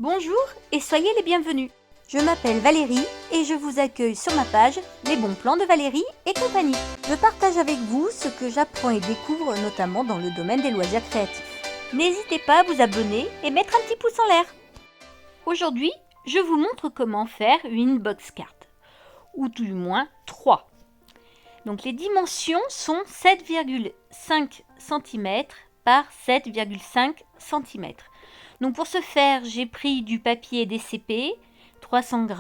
Bonjour et soyez les bienvenus. Je m'appelle Valérie et je vous accueille sur ma page Les bons plans de Valérie et compagnie. Je partage avec vous ce que j'apprends et découvre notamment dans le domaine des loisirs créatifs. N'hésitez pas à vous abonner et mettre un petit pouce en l'air. Aujourd'hui, je vous montre comment faire une box cart, ou tout du moins 3. Donc les dimensions sont 7,5 cm par 7,5 cm. Donc pour ce faire, j'ai pris du papier DCP, 300 g,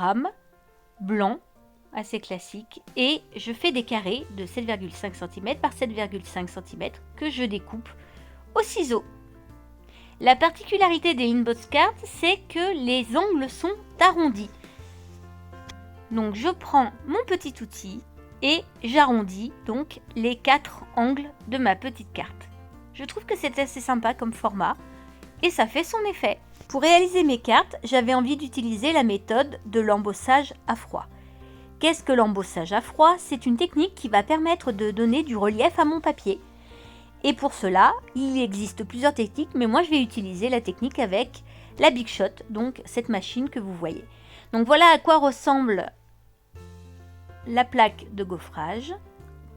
blanc, assez classique, et je fais des carrés de 7,5 cm par 7,5 cm que je découpe au ciseau. La particularité des inbox cards, c'est que les angles sont arrondis. Donc je prends mon petit outil et j'arrondis donc les 4 angles de ma petite carte. Je trouve que c'est assez sympa comme format et ça fait son effet. Pour réaliser mes cartes, j'avais envie d'utiliser la méthode de l'embossage à froid. Qu'est-ce que l'embossage à froid? C'est une technique qui va permettre de donner du relief à mon papier. Et pour cela, il existe plusieurs techniques, mais moi je vais utiliser la technique avec la Big Shot, donc cette machine que vous voyez. Donc voilà à quoi ressemble la plaque de gaufrage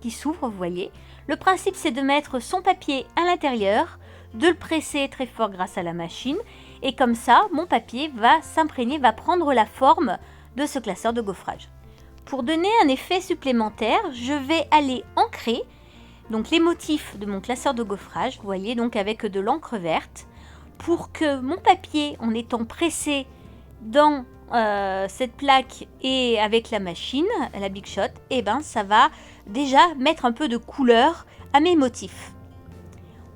qui s'ouvre, vous voyez. Le principe, c'est de mettre son papier à l'intérieur, de le presser très fort grâce à la machine, et comme ça, mon papier va s'imprégner, va prendre la forme de ce classeur de gaufrage. Pour donner un effet supplémentaire, je vais aller ancrer donc les motifs de mon classeur de gaufrage, vous voyez, donc avec de l'encre verte, pour que mon papier, en étant pressé dans cette plaque et avec la machine, la Big Shot, et ben ça va déjà mettre un peu de couleur à mes motifs.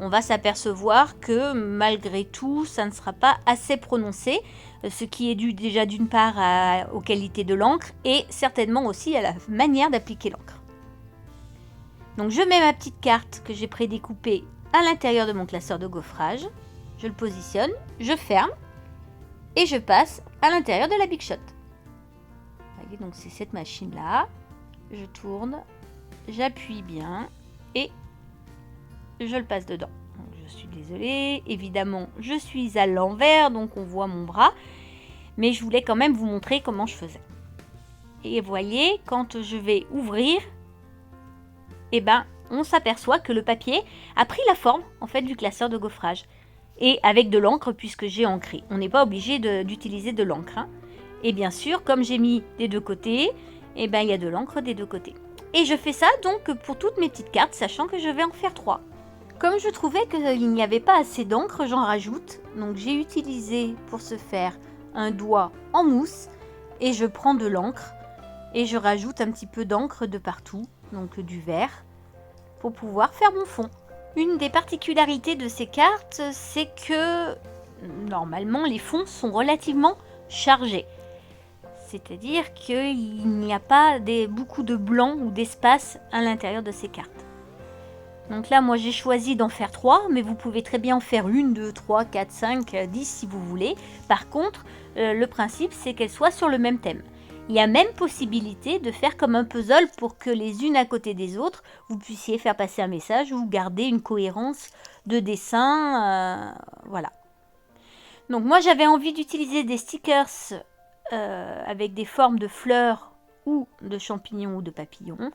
On va s'apercevoir que malgré tout, ça ne sera pas assez prononcé, ce qui est dû déjà d'une part aux qualités de l'encre et certainement aussi à la manière d'appliquer l'encre. Donc je mets ma petite carte que j'ai prédécoupée à l'intérieur de mon classeur de gaufrage, je le positionne, je ferme et je passe à l'intérieur de la Big Shot. Vous voyez, donc c'est cette machine là, je tourne, j'appuie bien et je le passe dedans. Donc, je suis désolée, évidemment je suis à l'envers donc on voit mon bras, mais je voulais quand même vous montrer comment je faisais. Et vous voyez, quand je vais ouvrir, eh ben, on s'aperçoit que le papier a pris la forme en fait du classeur de gaufrage. Et avec de l'encre puisque j'ai ancré. On n'est pas obligé d'utiliser de l'encre. Hein. Et bien sûr, comme j'ai mis des deux côtés, eh ben, il y a de l'encre des deux côtés. Et je fais ça donc pour toutes mes petites cartes, sachant que je vais en faire 3. Comme je trouvais qu'il n'y avait pas assez d'encre, j'en rajoute. Donc j'ai utilisé pour ce faire un doigt en mousse. Et je prends de l'encre et je rajoute un petit peu d'encre de partout, donc du vert, pour pouvoir faire mon fond. Une des particularités de ces cartes, c'est que normalement les fonds sont relativement chargés. C'est-à-dire qu'il n'y a pas beaucoup de blanc ou d'espace à l'intérieur de ces cartes. Donc là, moi j'ai choisi d'en faire 3, mais vous pouvez très bien en faire 1, 2, 3, 4, 5, 10 si vous voulez. Par contre, le principe c'est qu'elles soient sur le même thème. Il y a même possibilité de faire comme un puzzle pour que les unes à côté des autres, vous puissiez faire passer un message ou garder une cohérence de dessin. Voilà. Donc moi j'avais envie d'utiliser des stickers avec des formes de fleurs ou de champignons ou de papillons.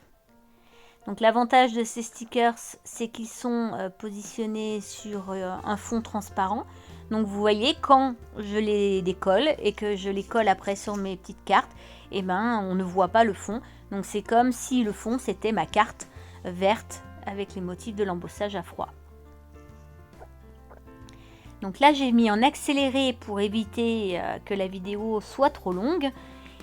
Donc l'avantage de ces stickers, c'est qu'ils sont positionnés sur un fond transparent. Donc vous voyez, quand je les décolle et que je les colle après sur mes petites cartes, eh ben, on ne voit pas le fond. Donc c'est comme si le fond, c'était ma carte verte avec les motifs de l'embossage à froid. Donc là, j'ai mis en accéléré pour éviter que la vidéo soit trop longue.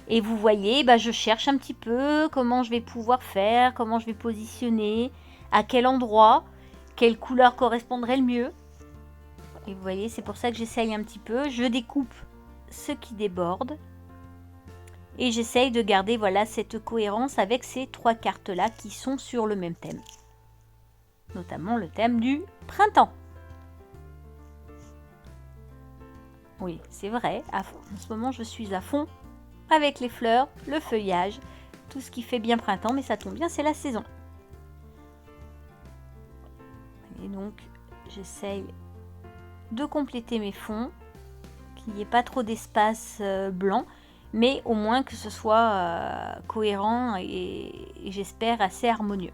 Et vous voyez, je cherche un petit peu comment je vais pouvoir faire, comment je vais positionner, à quel endroit, quelle couleur correspondrait le mieux. Et vous voyez, c'est pour ça que j'essaye un petit peu. Je découpe ce qui déborde. Et j'essaye de garder voilà, cette cohérence avec ces 3 cartes-là qui sont sur le même thème. Notamment le thème du printemps. Oui, c'est vrai. En ce moment, je suis à fond avec les fleurs, le feuillage, tout ce qui fait bien printemps. Mais ça tombe bien, c'est la saison. Et donc, j'essaye de compléter mes fonds qu'il n'y ait pas trop d'espace blanc, mais au moins que ce soit cohérent et j'espère assez harmonieux.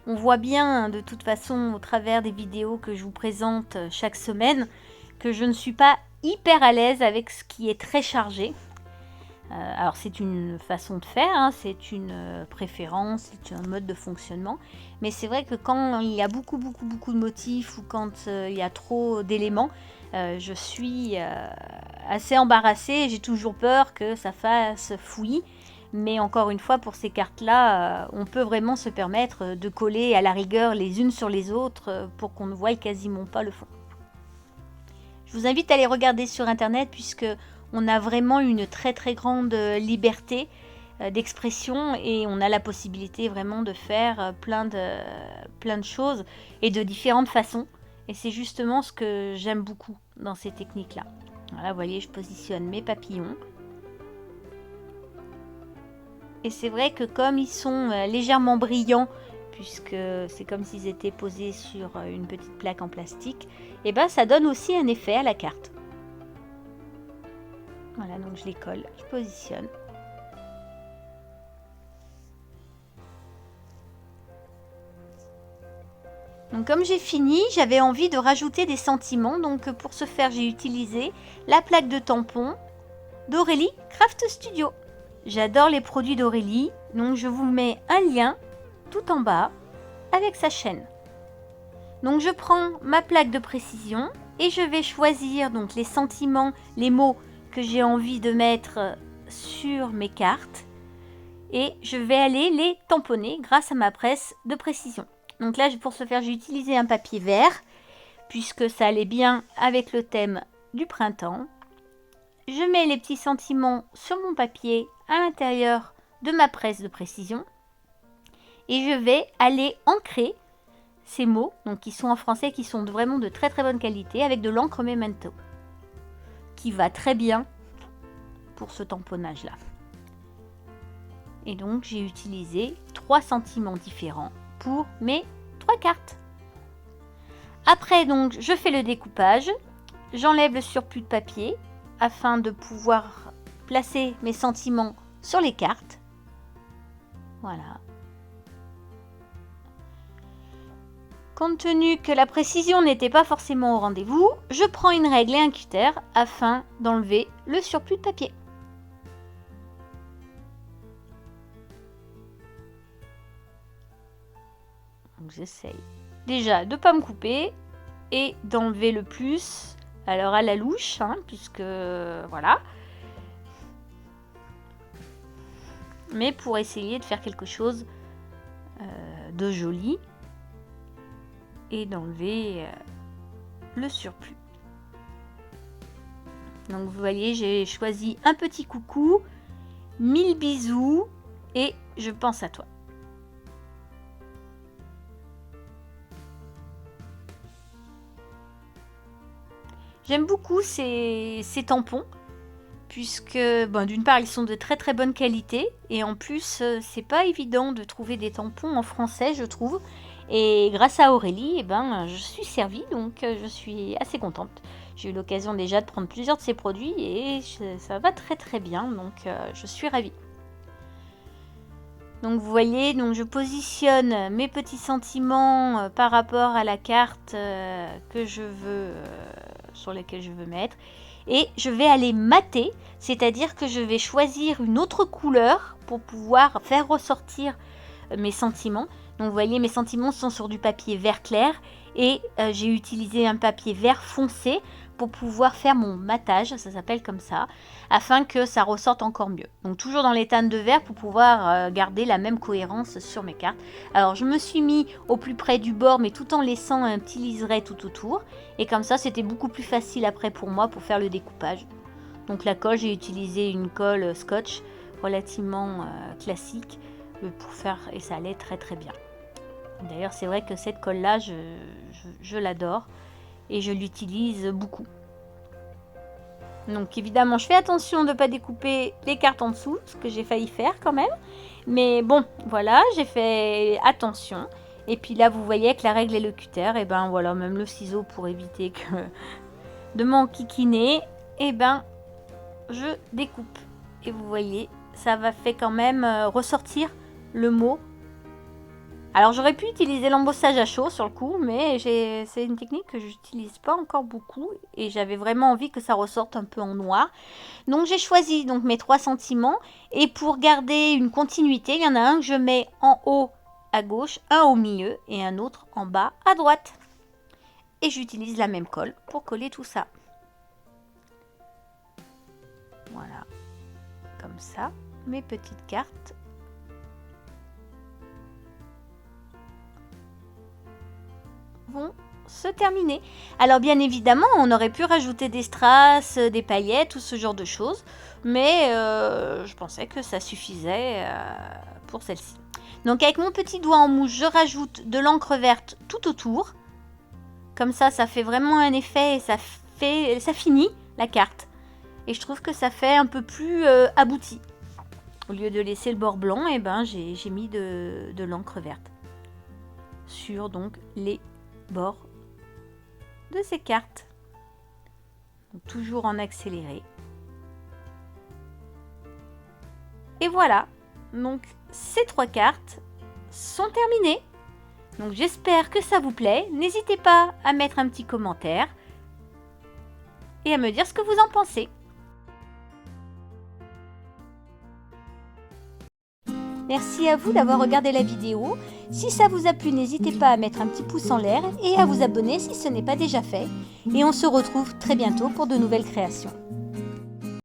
On voit bien de toute façon au travers des vidéos que je vous présente chaque semaine que je ne suis pas hyper à l'aise avec ce qui est très chargé. Alors c'est une façon de faire, hein, c'est une préférence, c'est un mode de fonctionnement. Mais c'est vrai que quand il y a beaucoup de motifs ou quand il y a trop d'éléments, je suis assez embarrassée. J'ai toujours peur que ça fasse fouillis. Mais encore une fois, pour ces cartes-là, on peut vraiment se permettre de coller à la rigueur les unes sur les autres pour qu'on ne voie quasiment pas le fond. Je vous invite à aller regarder sur internet puisque on a vraiment une très grande liberté d'expression et on a la possibilité vraiment de faire plein de choses et de différentes façons. Et c'est justement ce que j'aime beaucoup dans ces techniques-là. Voilà, vous voyez, je positionne mes papillons. Et c'est vrai que comme ils sont légèrement brillants, puisque c'est comme s'ils étaient posés sur une petite plaque en plastique, et ben ça donne aussi un effet à la carte. Voilà, donc je les colle, je positionne. Donc comme j'ai fini, j'avais envie de rajouter des sentiments. Donc pour ce faire, j'ai utilisé la plaque de tampon d'Aurélie Craft Studio. J'adore les produits d'Aurélie, donc je vous mets un lien tout en bas avec sa chaîne. Donc je prends ma plaque de précision et je vais choisir donc les sentiments, les mots que j'ai envie de mettre sur mes cartes et je vais aller les tamponner grâce à ma presse de précision. Donc là pour ce faire j'ai utilisé un papier vert puisque ça allait bien avec le thème du printemps. Je mets les petits sentiments sur mon papier à l'intérieur de ma presse de précision et je vais aller ancrer ces mots, donc qui sont en français, qui sont vraiment de très bonne qualité avec de l'encre Memento qui va très bien pour ce tamponnage là. Et donc j'ai utilisé 3 sentiments différents pour mes 3 cartes. Après donc je fais le découpage, j'enlève le surplus de papier afin de pouvoir placer mes sentiments sur les cartes. Voilà. Compte tenu que la précision n'était pas forcément au rendez-vous, je prends une règle et un cutter afin d'enlever le surplus de papier. Donc j'essaye déjà de ne pas me couper et d'enlever le plus. Alors à la louche, hein, puisque voilà. Mais pour essayer de faire quelque chose de joli et d'enlever le surplus. Donc vous voyez, j'ai choisi un petit coucou, 1000 bisous et je pense à toi. J'aime beaucoup ces tampons puisque d'une part ils sont de très bonne qualité et en plus c'est pas évident de trouver des tampons en français je trouve et grâce à Aurélie je suis servie donc je suis assez contente. J'ai eu l'occasion déjà de prendre plusieurs de ses produits et ça va très bien donc je suis ravie. Donc vous voyez, donc je positionne mes petits sentiments par rapport à la carte que je veux, sur laquelle je veux mettre. Et je vais aller mater, c'est-à-dire que je vais choisir une autre couleur pour pouvoir faire ressortir mes sentiments. Donc vous voyez, mes sentiments sont sur du papier vert clair et j'ai utilisé un papier vert foncé pour pouvoir faire mon matage, ça s'appelle comme ça, afin que ça ressorte encore mieux. Donc toujours dans les teintes de vert pour pouvoir garder la même cohérence sur mes cartes. Alors je me suis mis au plus près du bord mais tout en laissant un petit liseré tout autour. Et comme ça c'était beaucoup plus facile après pour moi pour faire le découpage. Donc la colle, j'ai utilisé une colle scotch relativement classique pour faire et ça allait très bien. D'ailleurs c'est vrai que cette colle là je l'adore. Et je l'utilise beaucoup. Donc évidemment je fais attention de ne pas découper les cartes en dessous, ce que j'ai failli faire quand même. Mais bon voilà, j'ai fait attention. Et puis là, vous voyez avec la règle et le cutter, et ben voilà, même le ciseau pour éviter que de m'enquiquiner, et ben je découpe. Et vous voyez, ça va fait quand même ressortir le mot. Alors j'aurais pu utiliser l'embossage à chaud sur le coup, mais c'est une technique que j'utilise pas encore beaucoup et j'avais vraiment envie que ça ressorte un peu en noir. Donc j'ai choisi donc mes 3 sentiments et pour garder une continuité, il y en a un que je mets en haut à gauche, un au milieu et un autre en bas à droite. Et j'utilise la même colle pour coller tout ça. Voilà, comme ça, mes petites cartes. Vont se terminer. Alors bien évidemment, on aurait pu rajouter des strass, des paillettes ou ce genre de choses, mais je pensais que ça suffisait pour celle-ci. Donc avec mon petit doigt en mousse, je rajoute de l'encre verte tout autour. Comme ça, ça fait vraiment un effet et ça finit la carte. Et je trouve que ça fait un peu plus abouti. Au lieu de laisser le bord blanc, et ben j'ai mis de l'encre verte sur donc les bords de ces cartes. Donc, toujours en accéléré. Et voilà, donc ces 3 cartes sont terminées. Donc j'espère que ça vous plaît. N'hésitez pas à mettre un petit commentaire et à me dire ce que vous en pensez. Merci à vous d'avoir regardé la vidéo. Si ça vous a plu, n'hésitez pas à mettre un petit pouce en l'air et à vous abonner si ce n'est pas déjà fait. Et on se retrouve très bientôt pour de nouvelles créations.